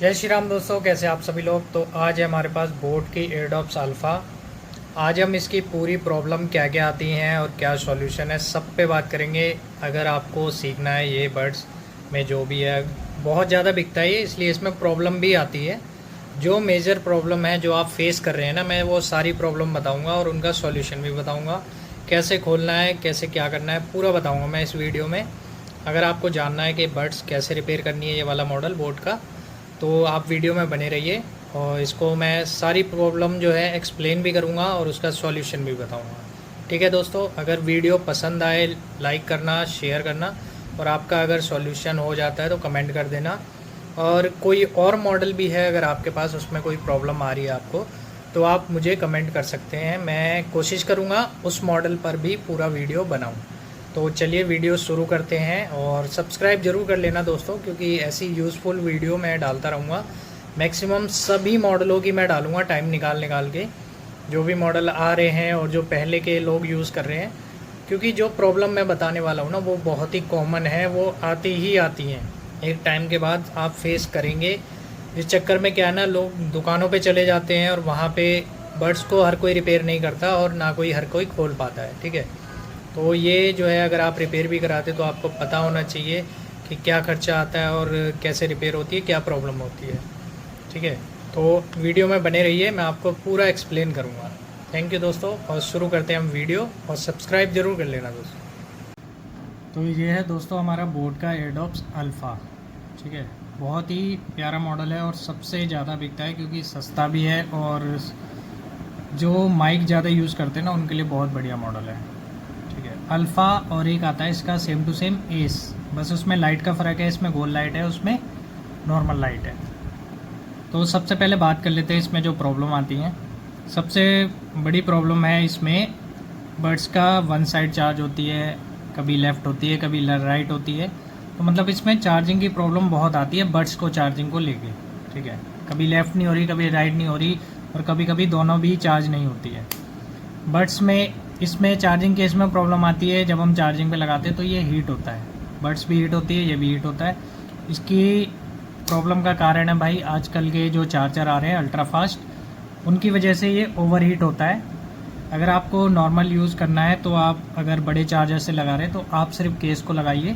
जय श्री राम दोस्तों, कैसे आप सभी लोग। तो आज है हमारे पास बोट की एयरडॉप्स अल्फ़ा। आज हम इसकी पूरी प्रॉब्लम क्या क्या आती हैं और क्या सॉल्यूशन है सब पे बात करेंगे। अगर आपको सीखना है ये बर्ड्स में जो भी है, बहुत ज़्यादा बिकता है ये, इसलिए इसमें प्रॉब्लम भी आती है। जो मेजर प्रॉब्लम है जो आप फेस कर रहे हैं ना, मैं वो सारी प्रॉब्लम बताऊंगा और उनका सॉल्यूशन भी बताऊंगा। कैसे खोलना है, कैसे क्या करना है, पूरा बताऊंगा मैं इस वीडियो में। अगर आपको जानना है कि बर्ड्स कैसे रिपेयर करनी है ये वाला मॉडल बोट का, तो आप वीडियो में बने रहिए और इसको मैं सारी प्रॉब्लम जो है एक्सप्लेन भी करूँगा और उसका सॉल्यूशन भी बताऊँगा। ठीक है दोस्तों, अगर वीडियो पसंद आए लाइक करना, शेयर करना, और आपका अगर सॉल्यूशन हो जाता है तो कमेंट कर देना। और कोई और मॉडल भी है अगर आपके पास, उसमें कोई प्रॉब्लम आ रही है आपको, तो आप मुझे कमेंट कर सकते हैं। मैं कोशिश करूँगा उस मॉडल पर भी पूरा वीडियो बनाऊँ। तो चलिए वीडियो शुरू करते हैं और सब्सक्राइब ज़रूर कर लेना दोस्तों, क्योंकि ऐसी यूज़फुल वीडियो मैं डालता रहूँगा। मैक्सिमम सभी मॉडलों की मैं डालूँगा टाइम निकाल के, जो भी मॉडल आ रहे हैं और जो पहले के लोग यूज़ कर रहे हैं। क्योंकि जो प्रॉब्लम मैं बताने वाला हूँ ना, वो बहुत ही कॉमन है, वो आती ही आती हैं। एक टाइम के बाद आप फेस करेंगे। इस चक्कर में क्या है ना, लोग दुकानों पे चले जाते हैं और वहाँ पे बर्ड्स को हर कोई रिपेयर नहीं करता और ना कोई हर कोई खोल पाता है। ठीक है, तो ये जो है अगर आप रिपेयर भी कराते तो आपको पता होना चाहिए कि क्या खर्चा आता है और कैसे रिपेयर होती है, क्या प्रॉब्लम होती है। ठीक है, तो वीडियो में बने रहिए, मैं आपको पूरा एक्सप्लेन करूँगा। थैंक यू दोस्तों, और शुरू करते हैं हम वीडियो, और सब्सक्राइब ज़रूर कर लेना दोस्तों। तो ये है दोस्तों हमारा बोट का एयरडॉप्स अल्फ़ा। ठीक है, बहुत ही प्यारा मॉडल है और सबसे ज़्यादा बिकता है क्योंकि सस्ता भी है, और जो माइक ज़्यादा यूज़ करते हैं ना उनके लिए बहुत बढ़िया मॉडल है। ठीक है, अल्फ़ा, और एक आता है इसका सेम टू सेम एस, बस उसमें लाइट का फ़र्क है, इसमें गोल लाइट है, उसमें नॉर्मल लाइट है। तो सबसे पहले बात कर लेते हैं इसमें जो प्रॉब्लम आती हैं। सबसे बड़ी प्रॉब्लम है इसमें बर्ड्स का वन साइड चार्ज होती है, कभी लेफ़्ट होती है, कभी राइट होती है। तो मतलब इसमें चार्जिंग की प्रॉब्लम बहुत आती है बर्ड्स को चार्जिंग को लेके। ठीक है, कभी लेफ़्ट नहीं हो रही, कभी राइट नहीं हो रही, और कभी कभी दोनों भी चार्ज नहीं होती है बर्ड्स में। इसमें चार्जिंग केस में प्रॉब्लम आती है, जब हम चार्जिंग पे लगाते हैं तो ये हीट होता है, बर्ड्स भी हीट होती है, ये भी हीट होता है। इसकी प्रॉब्लम का कारण है भाई आजकल के जो चार्जर आ रहे हैं अल्ट्रा फास्ट, उनकी वजह से ये ओवर हीट होता है। अगर आपको नॉर्मल यूज़ करना है तो आप अगर बड़े चार्जर से लगा रहे हैं तो आप सिर्फ केस को लगाइए,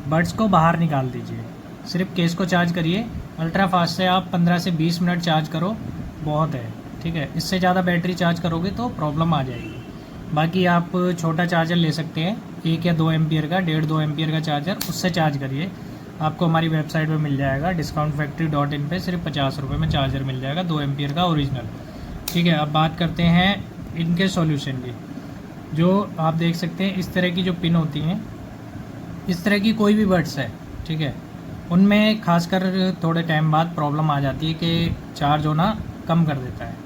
बर्ड्स को बाहर निकाल दीजिए, सिर्फ केस को चार्ज करिए। अल्ट्रा फास्ट से आप 15 से 20 मिनट चार्ज करो, बहुत है। ठीक है, इससे ज़्यादा बैटरी चार्ज करोगे तो प्रॉब्लम आ जाएगी। बाकी आप छोटा चार्जर ले सकते हैं, 1 या 2 एम्पियर का, 1.5-2 एम्पियर का चार्जर, उससे चार्ज करिए। आपको हमारी वेबसाइट पे मिल जाएगा discountfactory.in पे, सिर्फ 50 रुपये में चार्जर मिल जाएगा 2 एम्पियर का ओरिजिनल। ठीक है, अब बात करते हैं इनके सॉल्यूशन की। जो आप देख सकते हैं इस तरह की जो पिन होती हैं, इस तरह की कोई भी बर्ड्स है, ठीक है, उनमें खासकर थोड़े टाइम बाद प्रॉब्लम आ जाती है कि चार्ज होना कम कर देता है।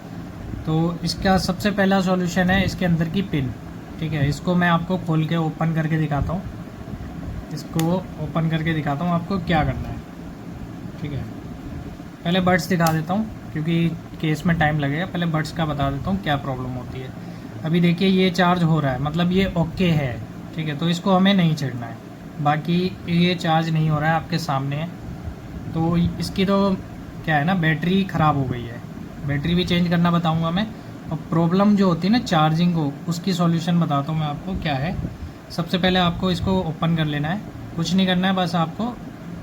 तो इसका सबसे पहला सॉल्यूशन है इसके अंदर की पिन। ठीक है, इसको मैं आपको खोल के ओपन करके दिखाता हूँ, इसको ओपन करके दिखाता हूँ आपको क्या करना है। ठीक है, पहले बर्ड्स दिखा देता हूँ क्योंकि केस में टाइम लगेगा, पहले बर्ड्स का बता देता हूँ क्या प्रॉब्लम होती है। अभी देखिए ये चार्ज हो रहा है, मतलब ये ओके है। ठीक है, तो इसको हमें नहीं छेड़ना है। बाकी ये चार्ज नहीं हो रहा है, आपके सामने है। तो इसकी तो क्या है ना, बैटरी ख़राब हो गई है, बैटरी भी चेंज करना बताऊंगा मैं। और प्रॉब्लम जो होती है ना चार्जिंग को, उसकी सॉल्यूशन बताता हूँ मैं आपको क्या है। सबसे पहले आपको इसको ओपन कर लेना है, कुछ नहीं करना है, बस आपको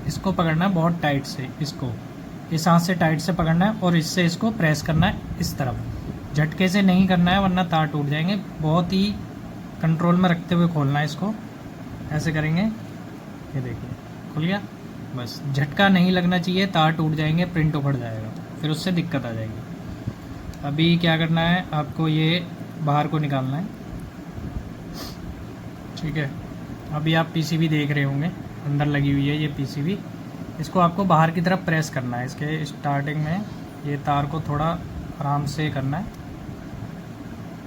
इसको पकड़ना है बहुत टाइट से, इसको इस हाथ से टाइट से पकड़ना है और इससे इसको प्रेस करना है इस तरफ। झटके से नहीं करना है वरना तार टूट जाएंगे, बहुत ही कंट्रोल में रखते हुए खोलना है इसको। ऐसे करेंगे, ये देखिए खुल गया, बस झटका नहीं लगना चाहिए, तार टूट जाएंगे, प्रिंट उखड़ जाएगा, फिर उससे दिक्कत आ जाएगी। अभी क्या करना है, आपको ये बाहर को निकालना है। ठीक है, अभी आप पीसीबी देख रहे होंगे, अंदर लगी हुई है ये पीसीबी। इसको आपको बाहर की तरफ प्रेस करना है, इसके स्टार्टिंग में ये तार को थोड़ा आराम से करना है।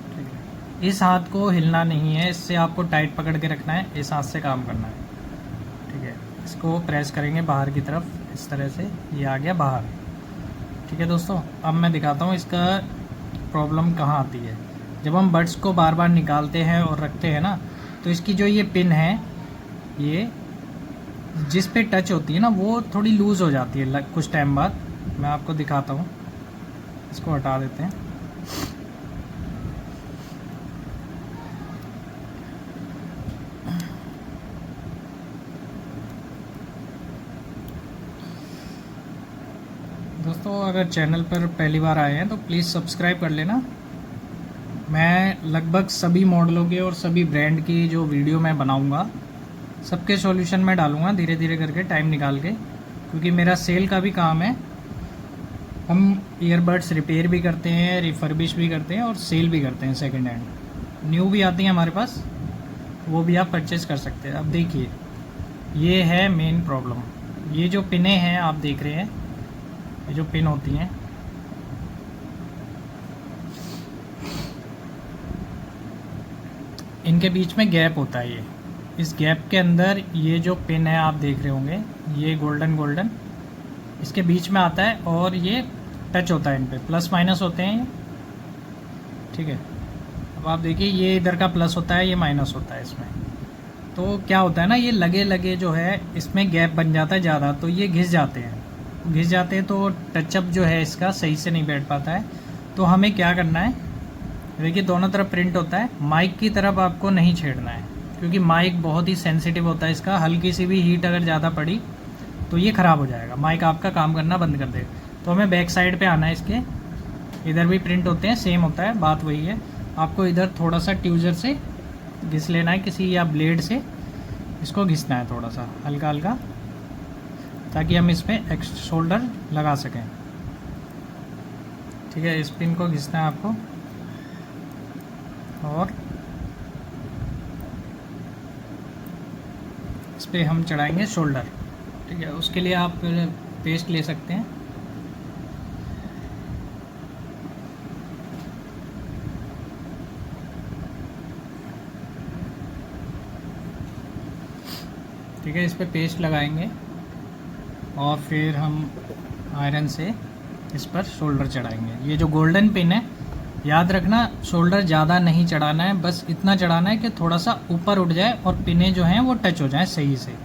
ठीक है, इस हाथ को हिलना नहीं है, इससे आपको टाइट पकड़ के रखना है, इस हाथ से काम करना है। ठीक है, इसको प्रेस करेंगे बाहर की तरफ इस तरह से, ये आ गया बाहर। ठीक है दोस्तों, अब मैं दिखाता हूँ इसका प्रॉब्लम कहाँ आती है। जब हम बर्ड्स को बार बार निकालते हैं और रखते हैं ना, तो इसकी जो ये पिन है, ये जिस पे टच होती है ना वो थोड़ी लूज़ हो जाती है कुछ टाइम बाद, मैं आपको दिखाता हूँ। इसको हटा देते हैं। दोस्तों अगर चैनल पर पहली बार आए हैं तो प्लीज़ सब्सक्राइब कर लेना। मैं लगभग सभी मॉडलों के और सभी ब्रांड की जो वीडियो मैं बनाऊंगा सबके सॉल्यूशन में डालूंगा धीरे धीरे करके, टाइम निकाल के, क्योंकि मेरा सेल का भी काम है। हम ईयरबड्स रिपेयर भी करते हैं, रिफर्बिश भी करते हैं और सेल भी करते हैं। सेकेंड हैंड न्यू भी आती हैं हमारे पास, वो भी आप परचेज़ कर सकते हैं। अब देखिए, ये है मेन प्रॉब्लम। ये जो पिनें हैं आप देख रहे हैं, ये जो पिन होती हैं, इनके बीच में गैप होता है। ये इस गैप के अंदर ये जो पिन है आप देख रहे होंगे, ये गोल्डन इसके बीच में आता है और ये टच होता है, इन पे प्लस माइनस होते हैं, ठीक है। अब आप देखिए, ये इधर का प्लस होता है, ये माइनस होता है इसमें। तो क्या होता है ना, ये लगे लगे जो है इसमें गैप बन जाता है ज़्यादा, तो ये घिस जाते हैं तो टचअप जो है इसका सही से नहीं बैठ पाता है। तो हमें क्या करना है, देखिए दोनों तरफ प्रिंट होता है। माइक की तरफ आपको नहीं छेड़ना है, क्योंकि माइक बहुत ही सेंसिटिव होता है इसका। हल्की सी भी हीट अगर ज़्यादा पड़ी तो ये ख़राब हो जाएगा, माइक आपका काम करना बंद कर देगा। तो हमें बैक साइड पे आना है इसके, इधर भी प्रिंट होते हैं, सेम होता है, बात वही है। आपको इधर थोड़ा सा ट्यूजर से घिस लेना है, किसी या ब्लेड से इसको घिसना है थोड़ा सा हल्का हल्का, ताकि हम इस पर एक्स्ट्रा शोल्डर लगा सकें, ठीक है। इस पिन को घिसना है आपको और इस पर हम चढ़ाएंगे शोल्डर, ठीक है। उसके लिए आप पेस्ट ले सकते हैं। ठीक है, इस पर पेस्ट लगाएंगे और फिर हम आयरन से इस पर शोल्डर चढ़ाएंगे। ये जो गोल्डन पिन है, याद रखना शोल्डर ज़्यादा नहीं चढ़ाना है, बस इतना चढ़ाना है कि थोड़ा सा ऊपर उठ जाए और पिनें जो हैं वो टच हो जाएं सही से।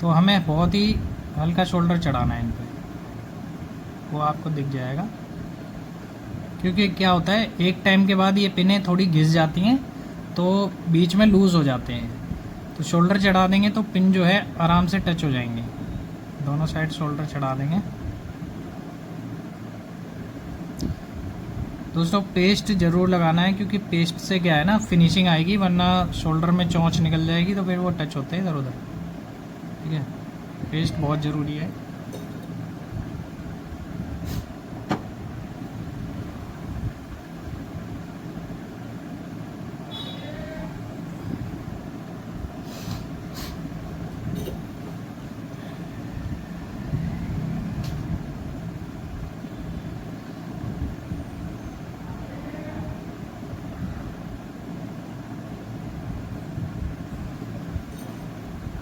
तो हमें बहुत ही हल्का शोल्डर चढ़ाना है इन पर, वो आपको दिख जाएगा। क्योंकि क्या होता है, एक टाइम के बाद ये पिनें थोड़ी घिस जाती हैं तो बीच में लूज़ हो जाते हैं। तो शोल्डर चढ़ा देंगे तो पिन जो है आराम से टच हो जाएंगे। दोनों साइड शोल्डर चढ़ा देंगे। दोस्तों पेस्ट ज़रूर लगाना है, क्योंकि पेस्ट से क्या है ना, फिनिशिंग आएगी, वरना शोल्डर में चोंच निकल जाएगी तो फिर वो टच होते हैं इधर उधर, ठीक है। पेस्ट बहुत ज़रूरी है।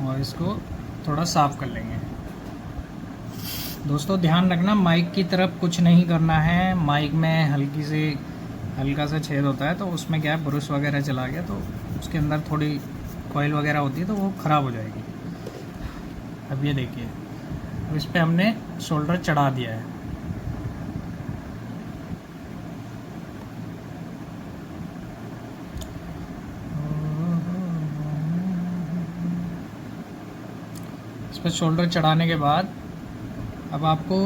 और इसको थोड़ा साफ़ कर लेंगे। दोस्तों ध्यान रखना, माइक की तरफ कुछ नहीं करना है। माइक में हल्का सा छेद होता है, तो उसमें क्या है, ब्रश वगैरह चला गया तो उसके अंदर थोड़ी कॉइल वगैरह होती है तो वो ख़राब हो जाएगी। अब ये देखिए, अब इस पर हमने शोल्डर चढ़ा दिया है। इस पर शोल्डर चढ़ाने के बाद अब आपको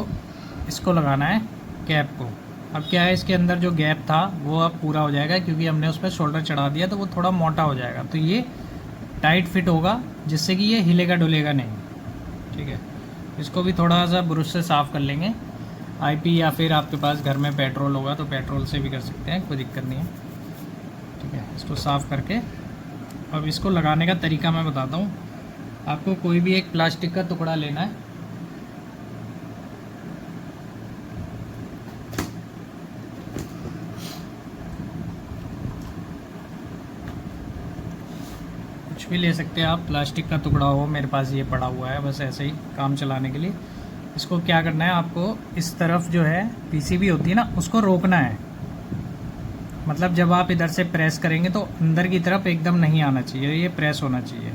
इसको लगाना है, कैप को। अब क्या है, इसके अंदर जो गैप था वो अब पूरा हो जाएगा, क्योंकि हमने उस पर शोल्डर चढ़ा दिया तो वो थोड़ा मोटा हो जाएगा, तो ये टाइट फिट होगा, जिससे कि ये हिलेगा डुलेगा नहीं, ठीक है। इसको भी थोड़ा सा ब्रश से साफ़ कर लेंगे। आईपी या फिर आपके पास घर में पेट्रोल होगा तो पेट्रोल से भी कर सकते हैं, कोई दिक्कत नहीं है, ठीक है। इसको साफ़ करके अब इसको लगाने का तरीका मैं बताता हूँ आपको। कोई भी एक प्लास्टिक का टुकड़ा लेना है, कुछ भी ले सकते हैं आप, प्लास्टिक का टुकड़ा हो, मेरे पास ये पड़ा हुआ है बस ऐसे ही काम चलाने के लिए। इसको क्या करना है, आपको इस तरफ जो है पीसीबी होती है ना, उसको रोकना है। मतलब जब आप इधर से प्रेस करेंगे तो अंदर की तरफ एकदम नहीं आना चाहिए, ये प्रेस होना चाहिए,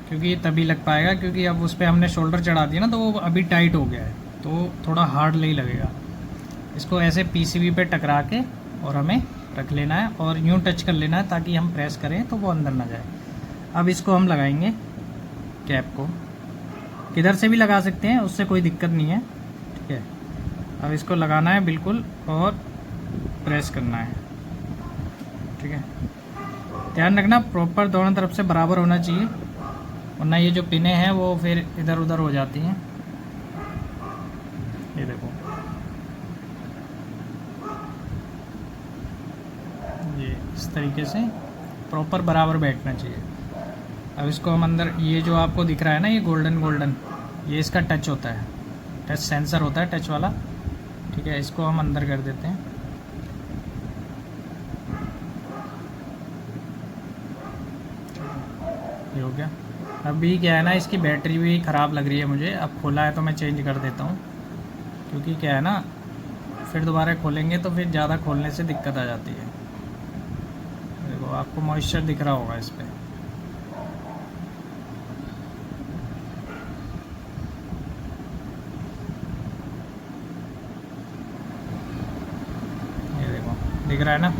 क्योंकि ये तभी लग पाएगा। क्योंकि अब उस पर हमने शोल्डर चढ़ा दिया ना, तो वो अभी टाइट हो गया है, तो थोड़ा हार्ड नहीं लगेगा। इसको ऐसे पीसीबी पे टकरा के और हमें रख लेना है और यूं टच कर लेना है ताकि हम प्रेस करें तो वो अंदर ना जाए। अब इसको हम लगाएंगे कैप को, किधर से भी लगा सकते हैं, उससे कोई दिक्कत नहीं है, ठीक है। अब इसको लगाना है बिल्कुल और प्रेस करना है, ठीक है। ध्यान रखना प्रॉपर दोनों तरफ से बराबर होना चाहिए, वरना ये जो पिनें हैं वो फिर इधर उधर हो जाती हैं। ये देखो, ये इस तरीके से प्रॉपर बराबर बैठना चाहिए। अब इसको हम अंदर, ये जो आपको दिख रहा है ना, ये गोल्डन गोल्डन, ये इसका टच होता है, टच सेंसर होता है, टच वाला, ठीक है। इसको हम अंदर कर देते हैं। ये हो गया। अभी क्या है ना, इसकी बैटरी भी ख़राब लग रही है मुझे। अब खोला है तो मैं चेंज कर देता हूँ, क्योंकि क्या है ना, फिर दोबारा खोलेंगे तो फिर ज़्यादा खोलने से दिक्कत आ जाती है। देखो आपको मॉइस्चर दिख रहा होगा इस पर। ये देखो दिख रहा है ना,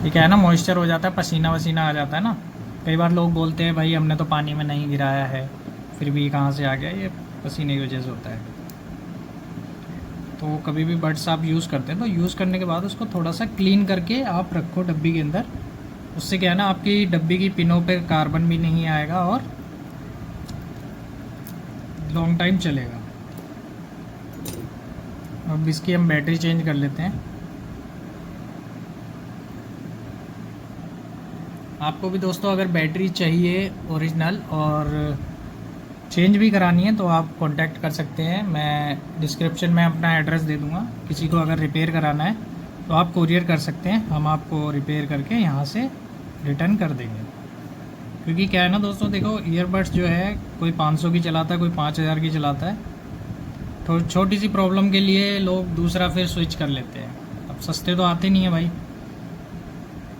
ये क्या है ना, मॉइस्चर हो जाता है, पसीना वसीना आ जाता है ना। कई बार लोग बोलते हैं भाई हमने तो पानी में नहीं गिराया है, फिर भी कहाँ से आ गया, ये पसीने की वजह से होता है। तो कभी भी बड्स आप यूज़ करते हैं तो यूज़ करने के बाद उसको थोड़ा सा क्लीन करके आप रखो डब्बी के अंदर। उससे क्या है ना, आपकी डब्बी की पिनों पे कार्बन भी नहीं आएगा और लॉन्ग टाइम चलेगा। अब इसकी हम बैटरी चेंज कर लेते हैं। आपको भी दोस्तों अगर बैटरी चाहिए ओरिजिनल और चेंज भी करानी है तो आप कांटेक्ट कर सकते हैं। मैं डिस्क्रिप्शन में अपना एड्रेस दे दूंगा। किसी को अगर रिपेयर कराना है तो आप कोरियर कर सकते हैं, हम आपको रिपेयर करके यहाँ से रिटर्न कर देंगे। क्योंकि क्या है ना दोस्तों, देखो ईयरबड्स जो है कोई 500 की चलाता है, कोई 5000 की चलाता है। तो छोटी सी प्रॉब्लम के लिए लोग दूसरा फिर स्विच कर लेते हैं। अब सस्ते तो आते नहीं है भाई,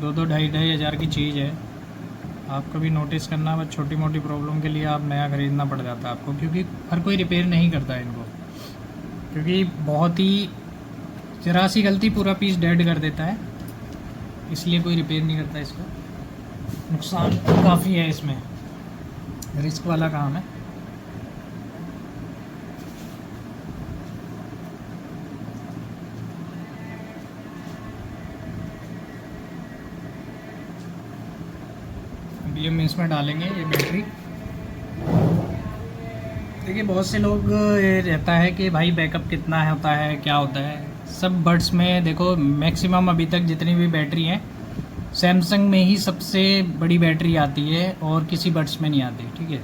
2-2 ढाई हज़ार की चीज़ है। आप कभी नोटिस करना, बस छोटी मोटी प्रॉब्लम के लिए आप नया ख़रीदना पड़ जाता है आपको, क्योंकि हर कोई रिपेयर नहीं करता है इनको। क्योंकि बहुत ही ज़रा सी गलती पूरा पीस डेड कर देता है, इसलिए कोई रिपेयर नहीं करता इसको। नुकसान काफ़ी है इसमें, रिस्क वाला काम है। अभी हम इसमें डालेंगे ये बैटरी। देखिए बहुत से लोग ये रहता है कि भाई बैकअप कितना है, होता है क्या होता है। सब बड्स में देखो मैक्सिमम अभी तक जितनी भी बैटरी हैं, सैमसंग में ही सबसे बड़ी बैटरी आती है और किसी बड्स में नहीं आती, ठीक है।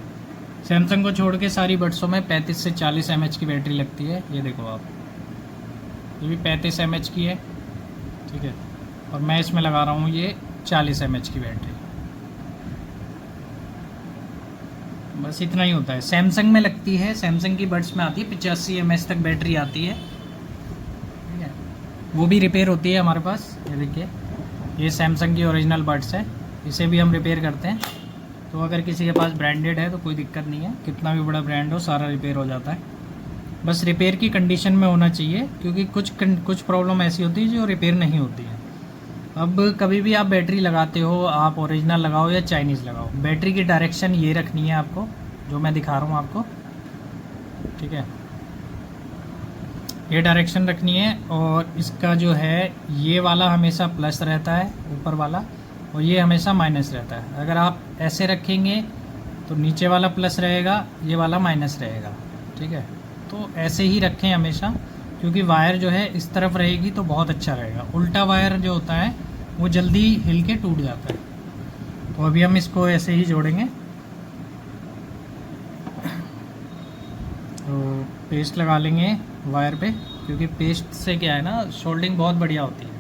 सैमसंग को छोड़ के सारी बड्सों में 35 से 40 mAh की बैटरी लगती है। ये देखो आप, ये भी 35 mAh की है, ठीक है। और मैं इसमें लगा रहा हूँ ये 40 mAh की बैटरी। बस इतना ही होता है। सैमसंग में लगती है, सैमसंग की बड्स में आती है 85 mAh तक बैटरी आती है, ठीक है। वो भी रिपेयर होती है हमारे पास। ये देखिए, ये सैमसंग की ओरिजिनल बड्स है, इसे भी हम रिपेयर करते हैं। तो अगर किसी के पास ब्रांडेड है तो कोई दिक्कत नहीं है, कितना भी बड़ा ब्रांड हो सारा रिपेयर हो जाता है। बस रिपेयर की कंडीशन में होना चाहिए, क्योंकि कुछ प्रॉब्लम ऐसी होती है जो रिपेयर नहीं होती है। अब कभी भी आप बैटरी लगाते हो, आप ओरिजिनल लगाओ या चाइनीज़ लगाओ, बैटरी की डायरेक्शन ये रखनी है आपको, जो मैं दिखा रहा हूँ आपको, ठीक है। ये डायरेक्शन रखनी है और इसका जो है ये वाला हमेशा प्लस रहता है ऊपर वाला, और ये हमेशा माइनस रहता है। अगर आप ऐसे रखेंगे तो नीचे वाला प्लस रहेगा, ये वाला माइनस रहेगा, ठीक है। तो ऐसे ही रखें हमेशा, क्योंकि वायर जो है इस तरफ रहेगी तो बहुत अच्छा रहेगा। उल्टा वायर जो होता है वो जल्दी हिल के टूट जाता है। तो अभी हम इसको ऐसे ही जोड़ेंगे। तो पेस्ट लगा लेंगे वायर पे, क्योंकि पेस्ट से क्या है ना, सोल्डिंग बहुत बढ़िया होती है।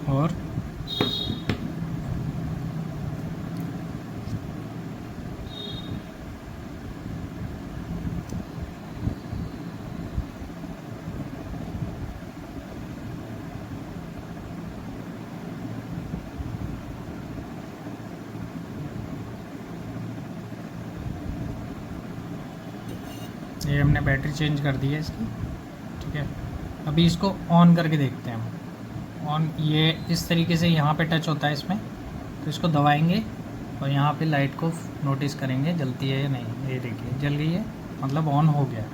और ये हमने बैटरी चेंज कर दी है इसकी, ठीक है। अभी इसको ऑन करके देखते हैं हम। ऑन ये इस तरीके से यहाँ पे टच होता है इसमें, तो इसको दबाएंगे और यहाँ पे लाइट को नोटिस करेंगे जलती है या नहीं। ये देखिए जल गई है, मतलब ऑन हो गया।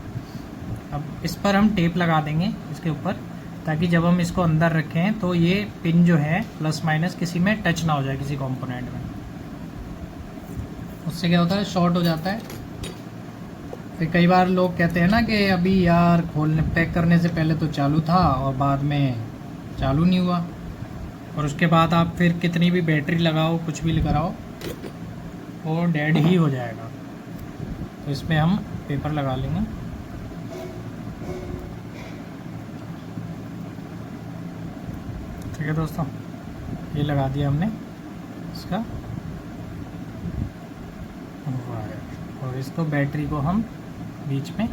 अब इस पर हम टेप लगा देंगे इसके ऊपर, ताकि जब हम इसको अंदर रखें तो ये पिन जो है प्लस माइनस किसी में टच ना हो जाए, किसी कंपोनेंट में। उससे क्या होता है, शॉर्ट हो जाता है। फिर कई बार लोग कहते हैं ना कि अभी यार खोलने पैक करने से पहले तो चालू था और बाद में चालू नहीं हुआ, और उसके बाद आप फिर कितनी भी बैटरी लगाओ, कुछ भी लगाओ, वो डेड ही हो जाएगा। तो इसमें हम पेपर लगा लेंगे। ठीक है दोस्तों, ये लगा दिया हमने इसका वायर, और इसको बैटरी को हम बीच में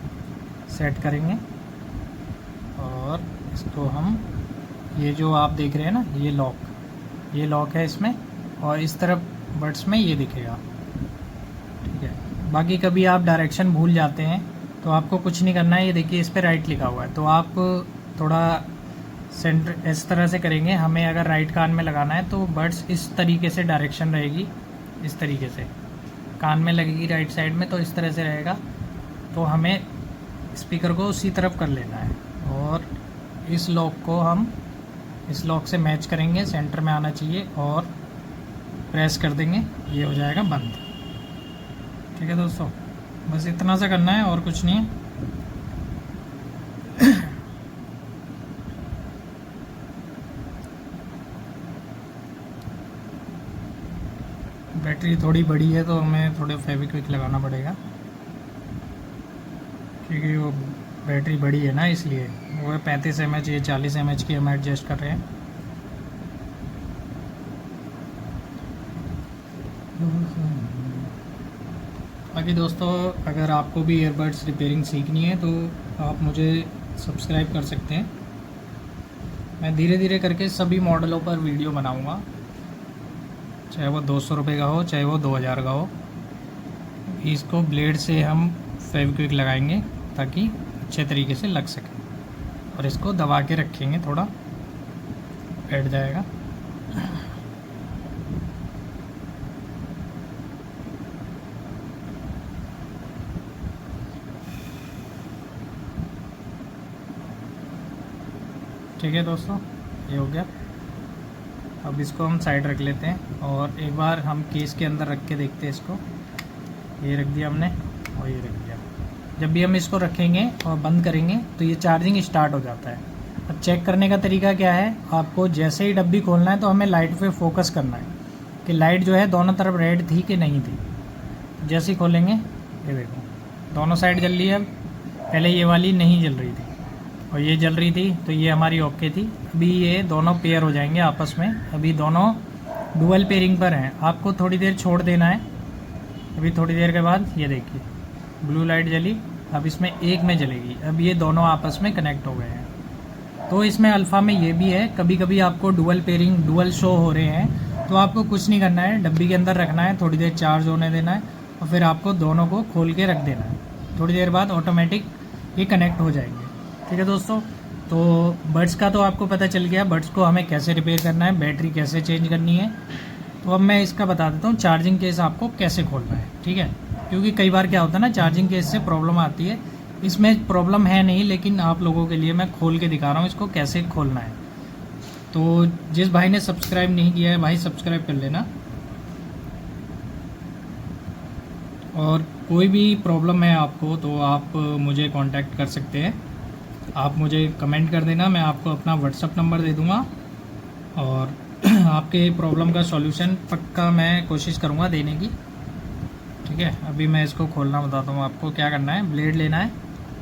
सेट करेंगे। और इसको हम, ये जो आप देख रहे हैं ना, ये लॉक है इसमें, और इस तरफ बट्स में ये दिखेगा, ठीक है। बाकी कभी आप डायरेक्शन भूल जाते हैं तो आपको कुछ नहीं करना है। ये देखिए इस पर राइट लिखा हुआ है, तो आप थोड़ा सेंटर इस तरह से करेंगे। हमें अगर राइट कान में लगाना है तो बड्स इस तरीके से डायरेक्शन रहेगी, इस तरीके से कान में लगेगी राइट साइड में, तो इस तरह से रहेगा। तो हमें स्पीकर को उसी तरफ कर लेना है, और इस लॉक को हम इस लॉक से मैच करेंगे, सेंटर में आना चाहिए, और प्रेस कर देंगे, ये हो जाएगा बंद। ठीक है दोस्तों, बस इतना सा करना है और कुछ नहीं है। बैटरी थोड़ी बड़ी है तो हमें थोड़े फेविक्विक लगाना पड़ेगा, क्योंकि वो बैटरी बड़ी है ना, इसलिए वो है 35 mAh, ये 40 mAh की हम एडजस्ट कर रहे हैं। बाकी दोस्तों, अगर आपको भी ईयरबड्स रिपेयरिंग सीखनी है तो आप मुझे सब्सक्राइब कर सकते हैं। मैं धीरे धीरे करके सभी मॉडलों पर वीडियो बनाऊंगा, चाहे वो 200 रुपये का हो, चाहे वो 2000 का हो। इसको ब्लेड से हम फेविक्विक लगाएंगे ताकि अच्छे तरीके से लग सके, और इसको दबा के रखेंगे, थोड़ा बैठ जाएगा। ठीक है दोस्तों, ये हो गया। अब इसको हम साइड रख लेते हैं, और एक बार हम केस के अंदर रख के देखते हैं इसको। ये रख दिया हमने, और ये रख दिया। जब भी हम इसको रखेंगे और बंद करेंगे तो ये चार्जिंग स्टार्ट हो जाता है। अब चेक करने का तरीका क्या है, आपको जैसे ही डब्बी खोलना है तो हमें लाइट पे फोकस करना है कि लाइट जो है दोनों तरफ रेड थी कि नहीं थी। जैसे ही खोलेंगे, ये देखो दोनों साइड जल रही है। पहले ये वाली नहीं जल रही थी और ये जल रही थी, तो ये हमारी ओके थी। अभी ये दोनों पेयर हो जाएंगे आपस में। अभी दोनों डुअल पेयरिंग पर हैं। आपको थोड़ी देर छोड़ देना है। अभी थोड़ी देर के बाद ये देखिए ब्लू लाइट जली, अब इसमें एक में जलेगी। अब ये दोनों आपस में कनेक्ट हो गए हैं। तो इसमें अल्फ़ा में ये भी है, कभी कभी आपको डुअल पेयरिंग डुअल शो हो रहे हैं तो आपको कुछ नहीं करना है, डब्बी के अंदर रखना है, थोड़ी देर चार्ज होने देना है, और फिर आपको दोनों को खोल के रख देना है। थोड़ी देर बाद ऑटोमेटिक ये कनेक्ट हो जाएंगे। ठीक है दोस्तों, तो बड्स का तो आपको पता चल गया, बड्स को हमें कैसे रिपेयर करना है, बैटरी कैसे चेंज करनी है। तो अब मैं इसका बता देता हूँ चार्जिंग केस आपको कैसे खोलना है। ठीक है, क्योंकि कई बार क्या होता है ना, चार्जिंग केस से प्रॉब्लम आती है। इसमें प्रॉब्लम है नहीं, लेकिन आप लोगों के लिए मैं खोल के दिखा रहा हूँ इसको कैसे खोलना है। तो जिस भाई ने सब्सक्राइब नहीं किया है भाई सब्सक्राइब कर लेना, और कोई भी प्रॉब्लम है आपको तो आप मुझे कांटेक्ट कर सकते हैं। आप मुझे कमेंट कर देना, मैं आपको अपना व्हाट्सअप नंबर दे दूँगा, और आपके प्रॉब्लम का सॉल्यूशन पक्का मैं कोशिश करूँगा देने की। ठीक है, अभी मैं इसको खोलना बताता हूँ आपको। क्या करना है, ब्लेड लेना है,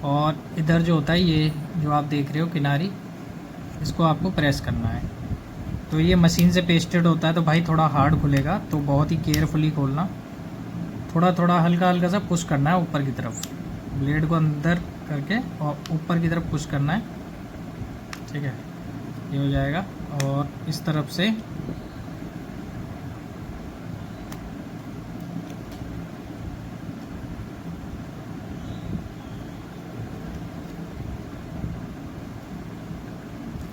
और इधर जो होता है ये जो आप देख रहे हो किनारी, इसको आपको प्रेस करना है। तो ये मशीन से पेस्टेड होता है तो भाई थोड़ा हार्ड खुलेगा, तो बहुत ही केयरफुली खोलना। थोड़ा थोड़ा हल्का हल्का सा पुश करना है ऊपर की तरफ, ब्लेड को अंदर करके और ऊपर की तरफ पुश करना है। ठीक है, ये हो जाएगा। और इस तरफ से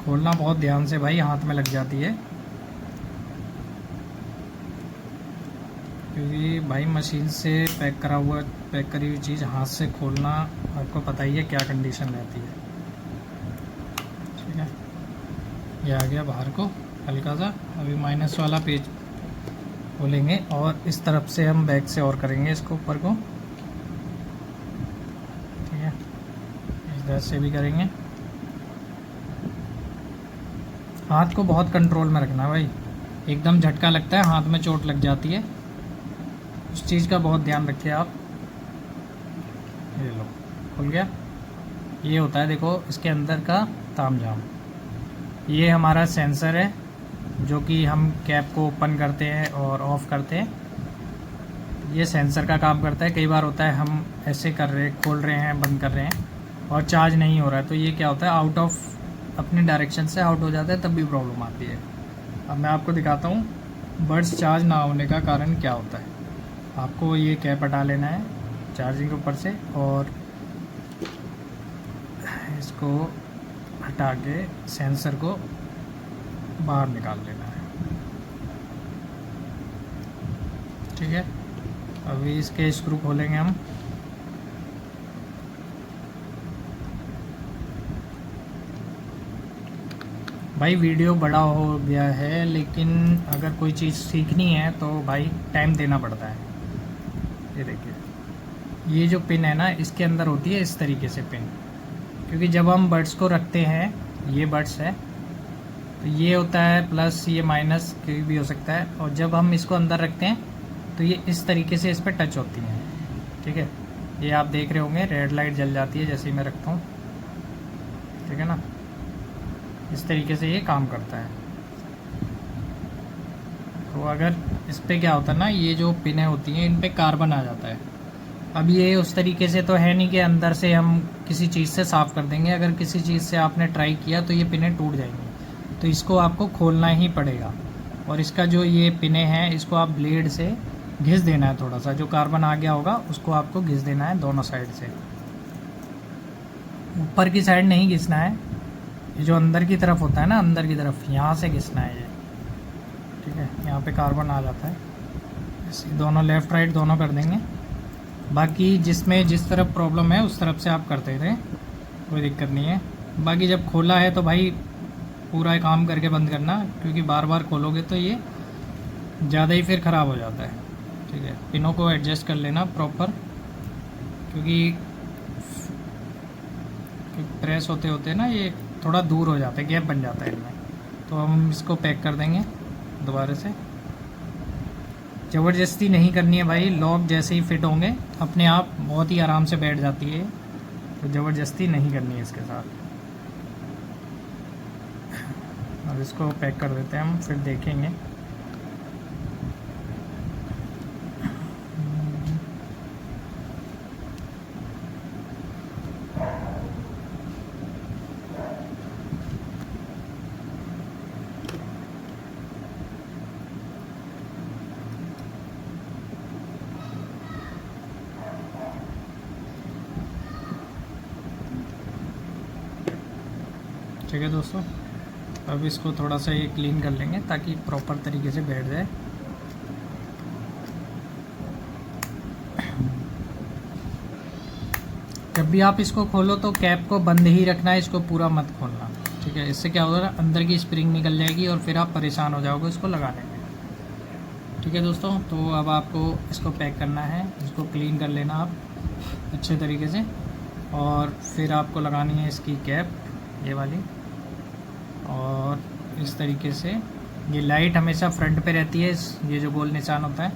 खोलना बहुत ध्यान से भाई, हाथ में लग जाती है, क्योंकि भाई मशीन से पैक करी हुई चीज़ हाथ से खोलना आपको पता ही है क्या कंडीशन रहती है। ठीक है, ये आ गया बाहर को हल्का सा। अभी माइनस वाला पेज खोलेंगे और इस तरफ से हम बैक से और करेंगे इसको ऊपर को। ठीक है, इधर से भी करेंगे। हाथ को बहुत कंट्रोल में रखना भाई, एकदम झटका लगता है, हाथ में चोट लग जाती है, उस चीज़ का बहुत ध्यान रखिए आप। ये लो, खुल गया। ये होता है देखो इसके अंदर का तामझाम। ये हमारा सेंसर है जो कि हम कैप को ओपन करते हैं और ऑफ़ करते हैं। ये सेंसर का काम करता है। कई बार होता है हम ऐसे खोल रहे हैं, बंद कर रहे हैं और चार्ज नहीं हो रहा है, तो ये क्या होता है, आउट ऑफ अपनी डायरेक्शन से आउट हो जाता है, तब भी प्रॉब्लम आती है। अब मैं आपको दिखाता हूँ बड्स चार्ज ना होने का कारण क्या होता है। आपको ये कैप हटा लेना है चार्जिंग के ऊपर से और इसको हटा के सेंसर को बाहर निकाल लेना है। ठीक है, अभी इसके स्क्रू खोलेंगे हम। भाई वीडियो बड़ा हो गया है, लेकिन अगर कोई चीज़ सीखनी है तो भाई टाइम देना पड़ता है। ये देखिए, ये जो पिन है ना, इसके अंदर होती है इस तरीके से पिन, क्योंकि जब हम बड्स को रखते हैं, ये बड्स है तो ये होता है प्लस, ये माइनस कोई भी हो सकता है, और जब हम इसको अंदर रखते हैं तो ये इस तरीके से इस पर टच होती हैं। ठीक है, ये आप देख रहे होंगे रेड लाइट जल जाती है जैसे ही मैं रखता हूँ। ठीक है ना, इस तरीके से ये काम करता है। तो अगर इस पर क्या होता है ना, ये जो पिनें होती हैं इन पे कार्बन आ जाता है। अब ये उस तरीके से तो है नहीं कि अंदर से हम किसी चीज़ से साफ़ कर देंगे। अगर किसी चीज़ से आपने ट्राई किया तो ये पिनें टूट जाएंगी, तो इसको आपको खोलना ही पड़ेगा। और इसका जो ये पिनें हैं, इसको आप ब्लेड से घिस देना है, थोड़ा सा जो कार्बन आ गया होगा उसको आपको घिस देना है दोनों साइड से। ऊपर की साइड नहीं घिसना है, ये जो अंदर की तरफ होता है ना, अंदर की तरफ यहाँ से घिसना है ये। ठीक है, यहाँ पे कार्बन आ जाता है, इसे दोनों लेफ़्ट राइट दोनों कर देंगे। बाकी जिसमें जिस तरफ प्रॉब्लम है उस तरफ से आप करते थे, कोई दिक्कत नहीं है। बाकी जब खोला है तो भाई पूरा काम करके बंद करना, क्योंकि बार बार खोलोगे तो ये ज़्यादा ही फिर ख़राब हो जाता है। ठीक है, पिनों को एडजस्ट कर लेना प्रॉपर, क्योंकि प्रेस होते होते ना ये थोड़ा दूर हो जाता है, गैप बन जाता है इनमें। तो हम इसको पैक कर देंगे दोबारा से। ज़बरदस्ती नहीं करनी है भाई, लॉक जैसे ही फिट होंगे अपने आप बहुत ही आराम से बैठ जाती है, तो ज़बरदस्ती नहीं करनी है इसके साथ। अब इसको पैक कर देते हैं हम, फिर देखेंगे। ठीक है दोस्तों, अब इसको थोड़ा सा ये क्लीन कर लेंगे ताकि प्रॉपर तरीके से बैठ जाए। जब भी आप इसको खोलो तो कैप को बंद ही रखना है, इसको पूरा मत खोलना। ठीक है, इससे क्या होगा, अंदर की स्प्रिंग निकल जाएगी और फिर आप परेशान हो जाओगे इसको लगाने में। ठीक है दोस्तों, तो अब आपको इसको पैक करना है, इसको क्लीन कर लेना आप अच्छे तरीके से, और फिर आपको लगानी है इसकी कैप, ये वाली। और इस तरीके से ये लाइट हमेशा फ्रंट पे रहती है, ये जो गोल निशान होता है,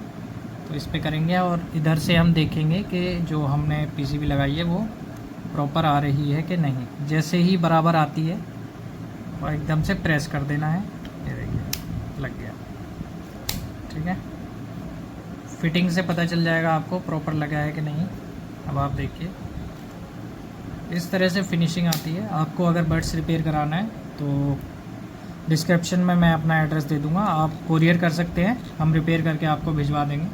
तो इस पे करेंगे और इधर से हम देखेंगे कि जो हमने पीसीबी लगाई है वो प्रॉपर आ रही है कि नहीं। जैसे ही बराबर आती है और एकदम से प्रेस कर देना है, ये देखिए लग गया। ठीक है, फिटिंग से पता चल जाएगा आपको प्रॉपर लगा है कि नहीं। अब आप देखिए इस तरह से फिनिशिंग आती है। आपको अगर बड्स रिपेयर कराना है तो डिस्क्रिप्शन में मैं अपना एड्रेस दे दूंगा, आप कोरियर कर सकते हैं, हम रिपेयर करके आपको भिजवा देंगे।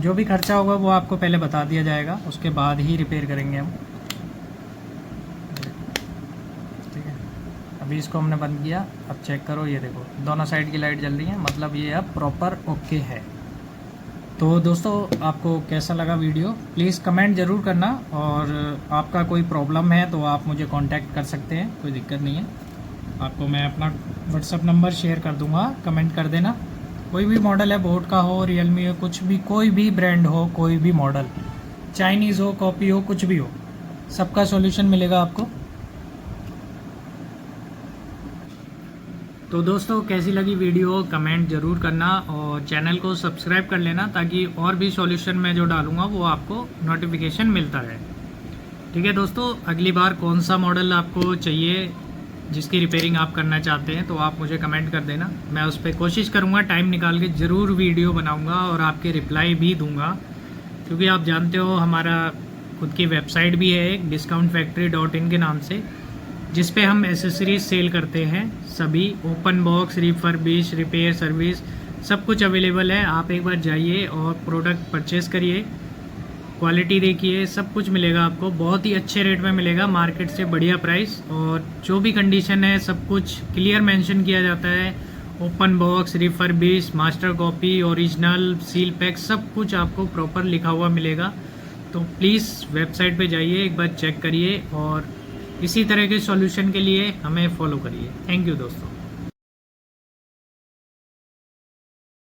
जो भी खर्चा होगा वो आपको पहले बता दिया जाएगा, उसके बाद ही रिपेयर करेंगे हम। ठीक है, अभी इसको हमने बंद किया, अब चेक करो, ये देखो दोनों साइड की लाइट जल रही है, मतलब ये अब प्रॉपर ओके है। तो दोस्तों आपको कैसा लगा वीडियो प्लीज़ कमेंट ज़रूर करना, और आपका कोई प्रॉब्लम है तो आप मुझे कांटेक्ट कर सकते हैं, कोई दिक्कत नहीं है। आपको मैं अपना व्हाट्सअप नंबर शेयर कर दूंगा, कमेंट कर देना। कोई भी मॉडल है, बोट का हो, रियलमी हो, कुछ भी, कोई भी ब्रांड हो, कोई भी मॉडल, चाइनीज़ हो, कॉपी हो, कुछ भी हो, सबका सॉल्यूशन मिलेगा आपको। तो दोस्तों कैसी लगी वीडियो कमेंट ज़रूर करना, और चैनल को सब्सक्राइब कर लेना ताकि और भी सॉल्यूशन मैं जो डालूंगा वो आपको नोटिफिकेशन मिलता रहे। ठीक है दोस्तों, अगली बार कौन सा मॉडल आपको चाहिए जिसकी रिपेयरिंग आप करना चाहते हैं तो आप मुझे कमेंट कर देना, मैं उस पर कोशिश करूँगा, टाइम निकाल के ज़रूर वीडियो बनाऊँगा और आपके रिप्लाई भी दूँगा। क्योंकि आप जानते हो हमारा खुद की वेबसाइट भी है एक discountfactory.in के नाम से, जिस पे हम एसेसरीज सेल करते हैं, सभी open box, refurbish, repair service सब कुछ अवेलेबल है। आप एक बार जाइए और प्रोडक्ट परचेज़ करिए, क्वालिटी देखिए, सब कुछ मिलेगा आपको, बहुत ही अच्छे रेट में मिलेगा, मार्केट से बढ़िया प्राइस, और जो भी कंडीशन है सब कुछ क्लियर मेंशन किया जाता है। Open box, refurbish, master copy, original, seal pack, सब कुछ आपको प्रॉपर लिखा हुआ मिलेगा। तो प्लीज़ वेबसाइट पे जाइए, एक बार चेक करिए, और इसी तरह के सॉल्यूशन के लिए हमें फॉलो करिए। थैंक यू दोस्तों।